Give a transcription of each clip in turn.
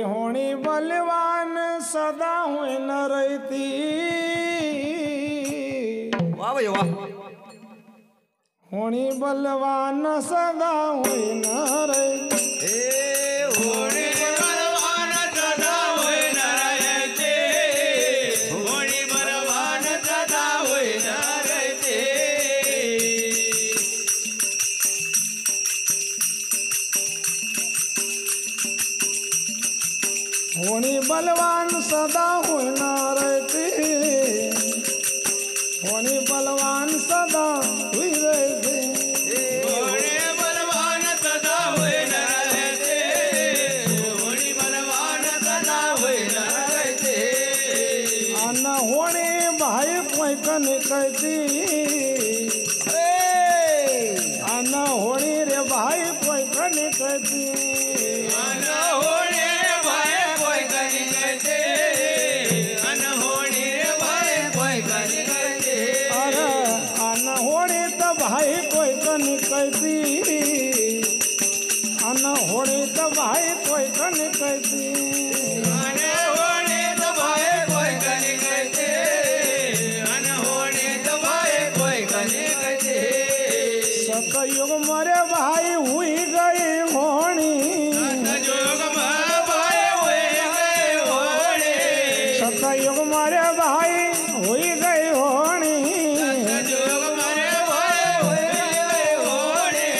अरे होणी बलवान सदा हुए न रहती। वाह भाई वाह। होणी बलवान सदा हुए न रहती। होणी बलवान सदा हुए न रहते। होणी बलवान सदा हुए न रहते। होणी बलवान सदा हुए न रहती। होणी बलवान सदा हुई रहती। होणी बलवान सदा हुए न रहते। होणी बलवान सदा हुए न रहते। अन होणी भाई कोई कन कहती। अन होणी रे भाई कोई कन कहती। अन होणी भाई कोई कनी कहते। अन होणी भाई कोई कनी कहते। अरे अन होणी तो भाई कोई कन कहती। अन होणी तो भाई कोई कन कहती। अन होणी तो भाई कोई कनी कहते। अन होणी तो भाई कोई कनी कहते। सतयुग मरे भाई हुई गई होणी। सतयुग में भाई हुए गए होणे। सतयुग मरे भाई हुई गई होणी। सतयुग में भाई हुए गए होणे।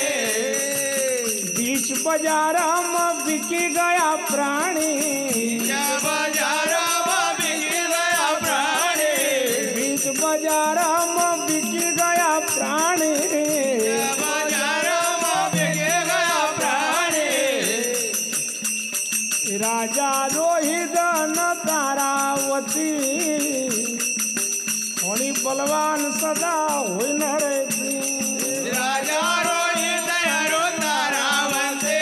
बीच बाजार में बिकी गया प्राणी। बाजारा में बिक गया प्राणी। बीच बाजार में बिकी गया प्राणी। बाजारा में बिक गया प्राणी। राजा रोहित न तारावती। होणी बलवान सदा हुई न रहती। राजा रोहित हरो तारावते।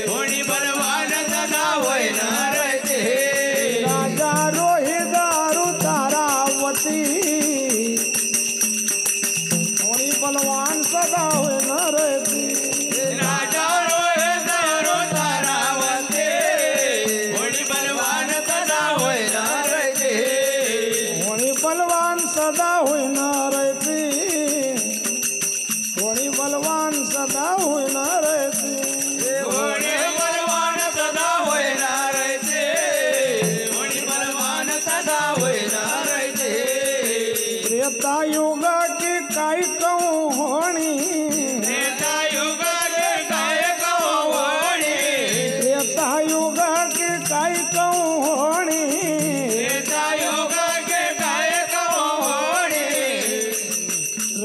होणी बलवान सदा होय न रहते। राजा रोहित अरु तारावती। होणी बलवान सदा हुई न रहती। राजा रोहित हरो तारावते। होणी बलवान सदा होय न रहते। होणी बलवान सदा हुई न रहती। होणी बलवान सदा हुई न रहती। होणी बलवान सदा होय न रहते। होणी बलवान सदा होय न रहते। त्रेता युग की काई कहूँ होणी। त्रेता युग के काय कहो होणी। त्रेता युग की काई कहूँ होणी। त्रेता युग के काय कहो होणी।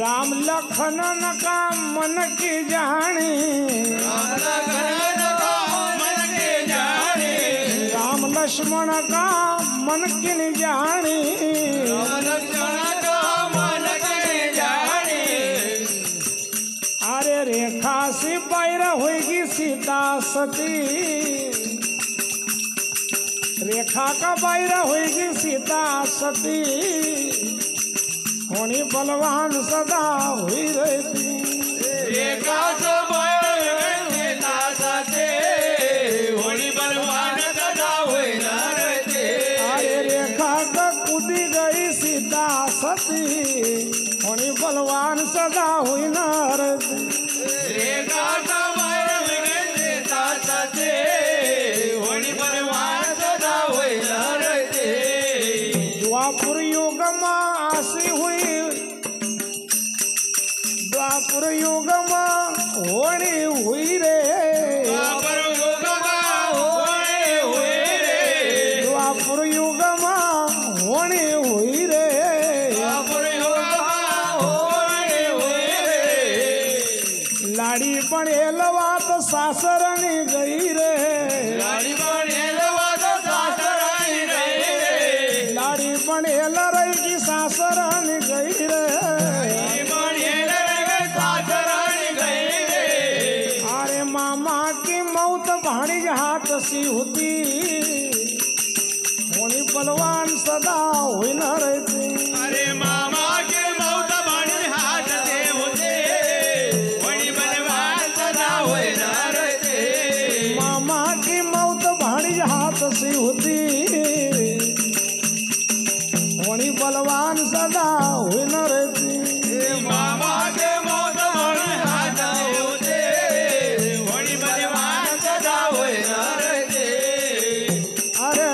राम लखन का मन की जानी। राम लखन का मन के जाने। राम लक्ष्मण का मन की जानी। राम लक्ष्मण का मन के जाने। अरे रेखा से पैर होगी सीता सती। रेखा का पैर होगी सीता सती। होणी बलवान सदा हुई रहती। रेखा से बैर सीता सती। होणी बलवान सदा होय न रहते। अरे रेखा का कूदी गई सीता सती। होणी बलवान सदा हुई न रहती। रेखा से बैर सीता सती। होणी बलवान सदा होय न रहते। द्वापुर युग में आसी हुई। द्वापुर युग में होणी हुई रे। द्वापर युग में होणे हुए रे। द्वापुर युग में होणी हुई रे। द्वापर युग में होणे हुए रे। लाड़ी बनेल बात सासरनी गई रे। लाड़ी बनेल वाद सासराई रही रे। लाड़ी बनेल रही की सासरनी गई रे। लाड़ी बनेल रे सासराई गई रे। अरे मामा की मौत भाणी हाथ सी होती। होणी बलवान सदा हुई न रहती। अरे मामा के मौत भाणी हाथ दे होते। होणी बलवान सदा होय न रहते। मामा की मौत भाणी तशी होती होणी बलवान सदा होईन रे ती मामाचे मोत म्हणून हात होते होणी बलवान सदा होईनार ते अरे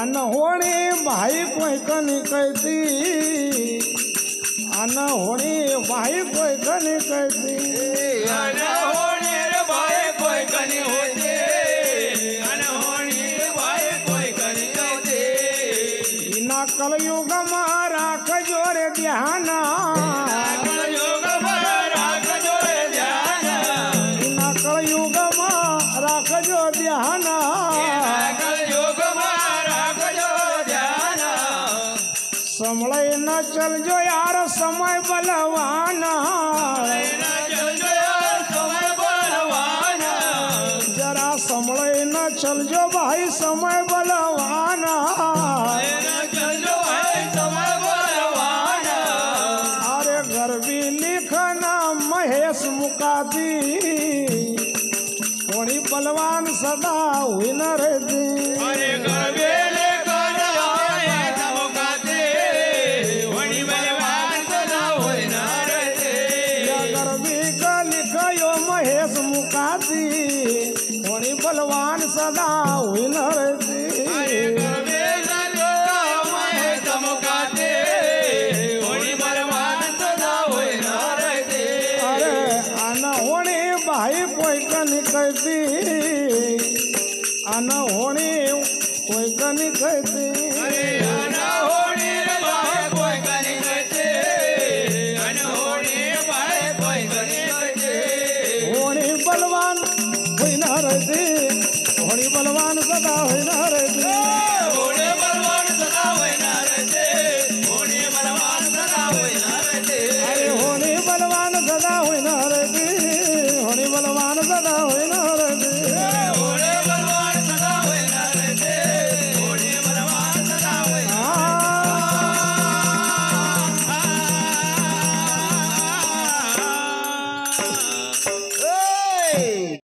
अन होणी भाई कोई कनी कहती अन होणी भाई कोई कनी कहती अन होणी रे भाई कोई कनी होते अन होणी भाई कोई कनी होते इना कलयुग में राखजो रे ध्यान कलयुग में राखजो रे ध्यान इना कलयुग में राखजो ध्यान कलयुग में राखजो ध्यान संभळे न चलजो यार समय बलवान समय बलवान जरा संभळे न चलजो भाई समय बलवान चलो है समय बलवान अरे गर्वी लिखना महेश मुकाती कोणी बलवान सदा होईन रे ती अरे गर्वेले करवाए धमकाते होणी बलवान सदा होईनार ते या गर्वी का लिखयो महेश मुकाती कोणी बलवान सदा होईन रे ती अरे गर्वेले करवाए धमकाते होणी बलवान सदा होईनार ते अरे अन होणी भाई कोई कनी कहती अन होणी कोई कनी कहती अरे अन होणी रे भाई कोई कनी कहते अन होणी भाई कोई कनी कहते होणी बलवान होईन रे ती होणी बलवान सदा होईन रे ती होणे बलवान सदा होईनार ते होणे बलवान सदा होईनार ते अरे होणी बलवान सदा होईन